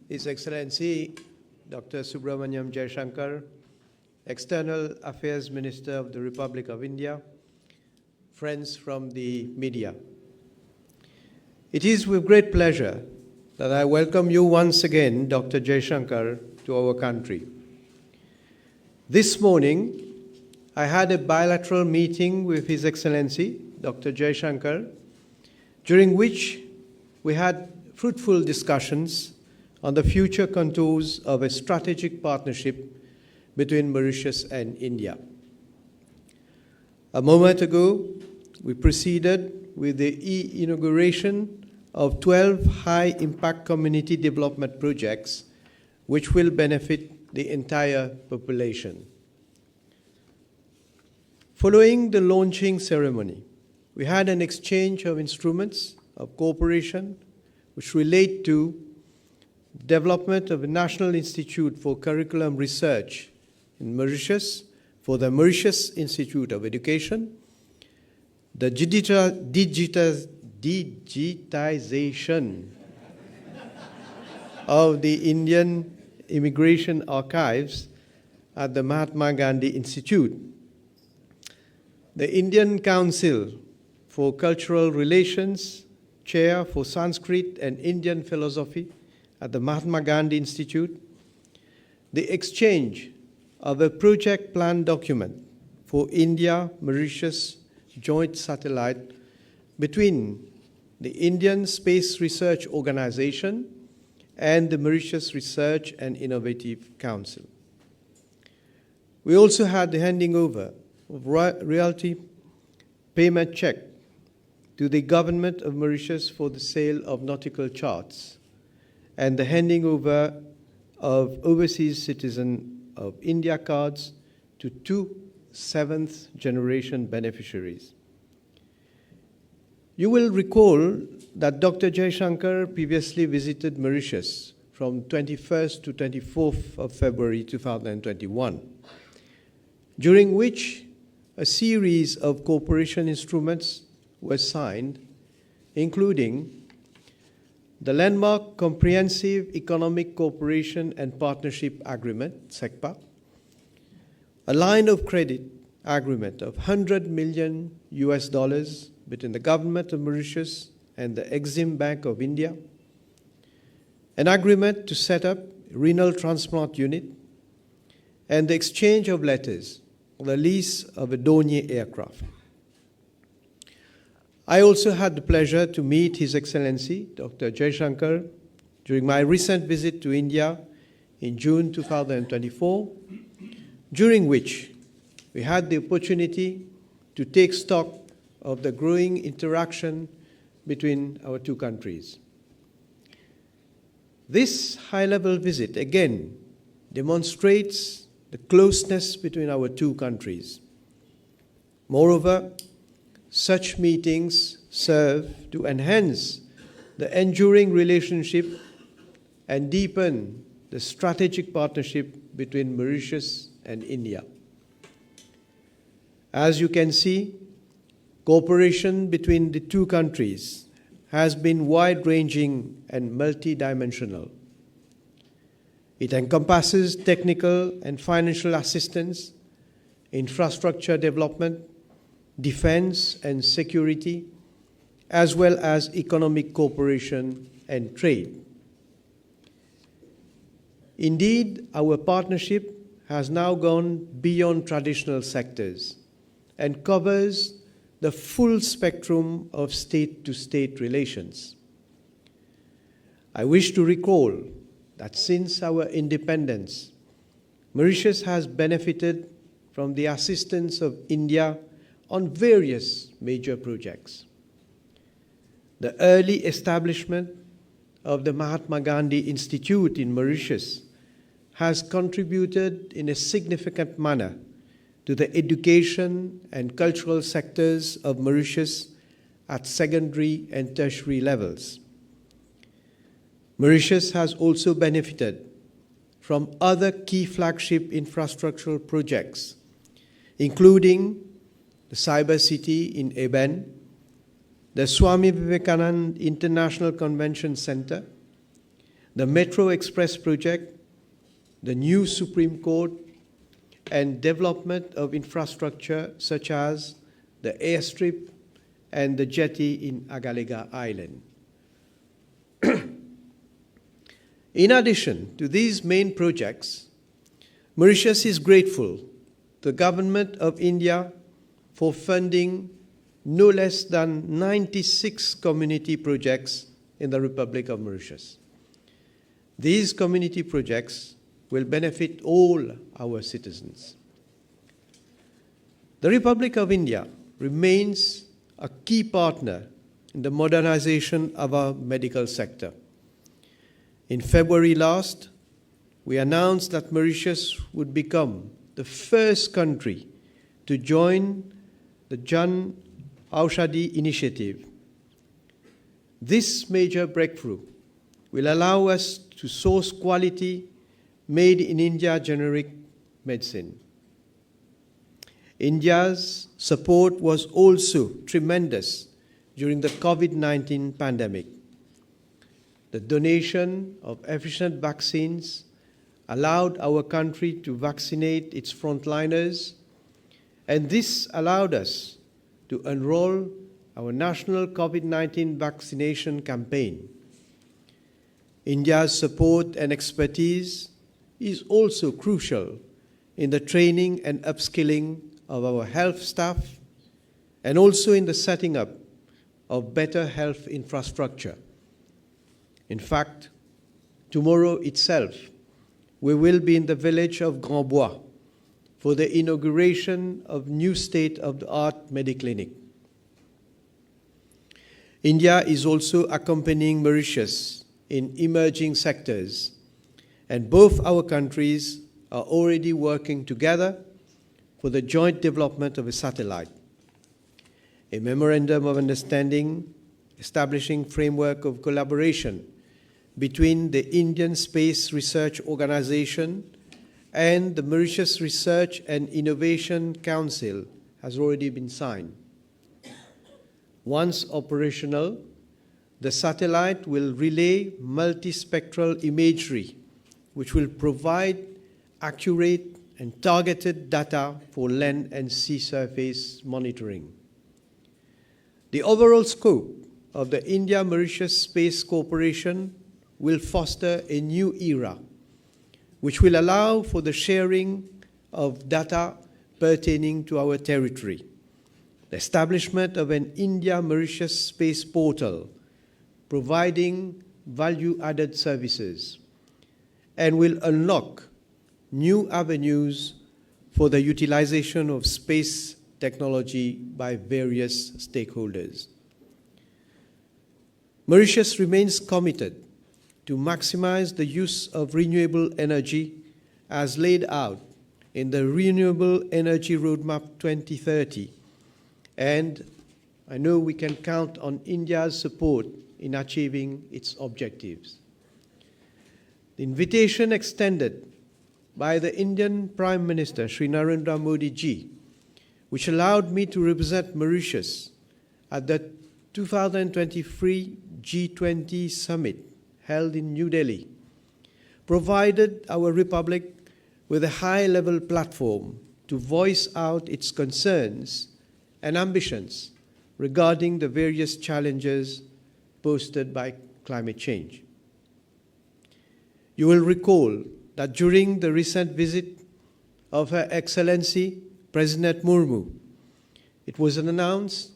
His Excellency Dr. Subrahmanyam Jaishankar, External Affairs Minister of the Republic of India, friends from the media. It is with great pleasure that I welcome you once again, Dr. Jaishankar, to our country. This morning, I had a bilateral meeting with His Excellency Dr. Jaishankar, during which we had fruitful discussions on the future contours of a strategic partnership between Mauritius and India. A moment ago, we proceeded with the inauguration of 12 high-impact community development projects which will benefit the entire population. Following the launching ceremony, we had an exchange of instruments of cooperation which relate to development of a National Institute for Curriculum Research in Mauritius for the Mauritius Institute of Education, the digitization of the Indian Immigration Archives at the Mahatma Gandhi Institute, the Indian Council for Cultural Relations Chair for Sanskrit and Indian Philosophy at the Mahatma Gandhi Institute, the exchange of a project plan document for India-Mauritius joint satellite between the Indian Space Research Organization and the Mauritius Research and Innovative Council. We also had the handing over of royalty payment check to the government of Mauritius for the sale of nautical charts, and the handing over of overseas citizen of India cards to 2 seventh-generation beneficiaries. You will recall that Dr. Jaishankar previously visited Mauritius from 21st to 24th of February 2021, during which a series of cooperation instruments were signed, including the landmark Comprehensive Economic Cooperation and Partnership Agreement, SECPA, a line of credit agreement of $100 million between the government of Mauritius and the Exim Bank of India, an agreement to set up a renal transplant unit, and the exchange of letters for the lease of a Dornier aircraft. I also had the pleasure to meet His Excellency Dr. Jaishankar during my recent visit to India in June 2024, during which we had the opportunity to take stock of the growing interaction between our two countries. This high-level visit again demonstrates the closeness between our two countries. Moreover, such meetings serve to enhance the enduring relationship and deepen the strategic partnership between Mauritius and India. As you can see, cooperation between the two countries has been wide-ranging and multidimensional. It encompasses technical and financial assistance, infrastructure development, defense and security, as well as economic cooperation and trade. Indeed, our partnership has now gone beyond traditional sectors and covers the full spectrum of state-to-state relations. I wish to recall that since our independence, Mauritius has benefited from the assistance of India on various major projects. The early establishment of the Mahatma Gandhi Institute in Mauritius has contributed in a significant manner to the education and cultural sectors of Mauritius at secondary and tertiary levels. Mauritius has also benefited from other key flagship infrastructural projects, including the Cyber City in Eben, the Swami Vivekananda International Convention Center, the Metro Express project, the new Supreme Court, and development of infrastructure such as the airstrip and the jetty in Agalega Island. In addition to these main projects, Mauritius is grateful to the Government of India for funding no less than 96 community projects in the Republic of Mauritius. These community projects will benefit all our citizens. The Republic of India remains a key partner in the modernization of our medical sector. In February last, we announced that Mauritius would become the first country to join the Jan Aushadhi initiative. This major breakthrough will allow us to source quality made in India generic medicine. India's support was also tremendous during the COVID-19 pandemic. The donation of efficient vaccines allowed our country to vaccinate its frontliners, and this allowed us to enroll our national COVID-19 vaccination campaign. India's support and expertise is also crucial in the training and upskilling of our health staff and also in the setting up of better health infrastructure. In fact, tomorrow itself, we will be in the village of Grand Bois for the inauguration of new state-of-the-art Mediclinic. India is also accompanying Mauritius in emerging sectors, and both our countries are already working together for the joint development of a satellite. A memorandum of understanding establishing framework of collaboration between the Indian Space Research Organization and the Mauritius Research and Innovation Council has already been signed. Once operational, the satellite will relay multispectral imagery, which will provide accurate and targeted data for land and sea surface monitoring. The overall scope of the India-Mauritius Space Cooperation will foster a new era, which will allow for the sharing of data pertaining to our territory, the establishment of an India-Mauritius Space Portal providing value-added services, and will unlock new avenues for the utilization of space technology by various stakeholders. Mauritius remains committed to maximize the use of renewable energy as laid out in the Renewable Energy Roadmap 2030, and I know we can count on India's support in achieving its objectives. The invitation extended by the Indian Prime Minister, Sri Narendra Modi ji, which allowed me to represent Mauritius at the 2023 G20 summit held in New Delhi, provided our Republic with a high-level platform to voice out its concerns and ambitions regarding the various challenges posed by climate change. You will recall that during the recent visit of Her Excellency President Murmu, it was announced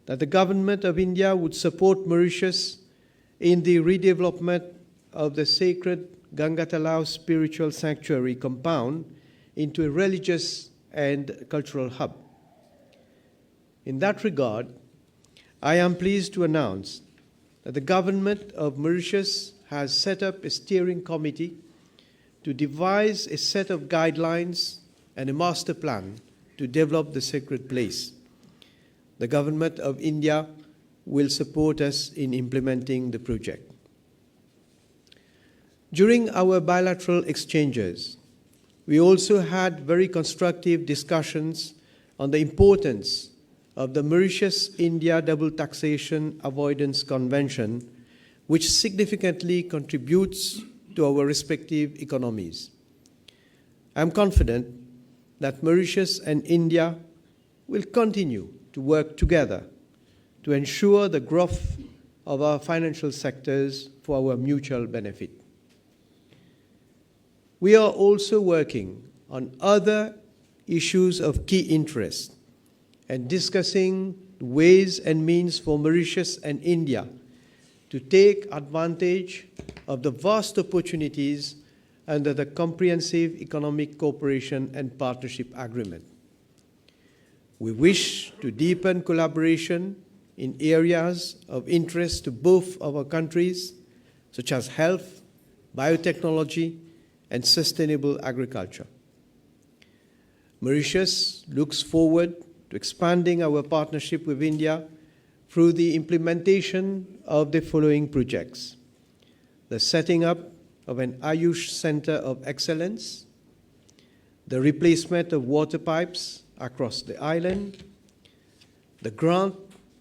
that the Government of India would support Mauritius in the redevelopment of the sacred Gangatalao spiritual sanctuary compound into a religious and cultural hub. In that regard, I am pleased to announce that the Government of Mauritius has set up a steering committee to devise a set of guidelines and a master plan to develop the sacred place. The Government of India will support us in implementing the project. During our bilateral exchanges, we also had very constructive discussions on the importance of the Mauritius-India Double Taxation Avoidance Convention, which significantly contributes to our respective economies. I am confident that Mauritius and India will continue to work together to ensure the growth of our financial sectors for our mutual benefit. We are also working on other issues of key interest and discussing ways and means for Mauritius and India to take advantage of the vast opportunities under the Comprehensive Economic Cooperation and Partnership Agreement. We wish to deepen collaboration in areas of interest to both of our countries, such as health, biotechnology, and sustainable agriculture. Mauritius looks forward to expanding our partnership with India through the implementation of the following projects: the setting up of an Ayush Center of Excellence, the replacement of water pipes across the island, the grant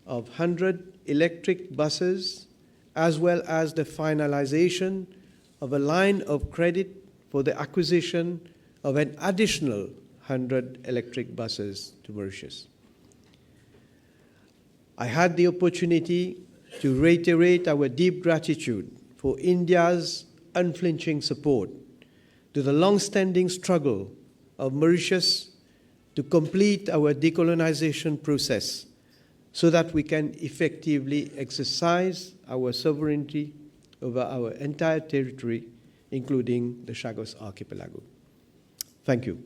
of 100 electric buses, as well as the finalization of a line of credit for the acquisition of an additional 100 electric buses to Mauritius. I had the opportunity to reiterate our deep gratitude for India's unflinching support to the long-standing struggle of Mauritius to complete our decolonization process so that we can effectively exercise our sovereignty over our entire territory, including the Chagos Archipelago. Thank you.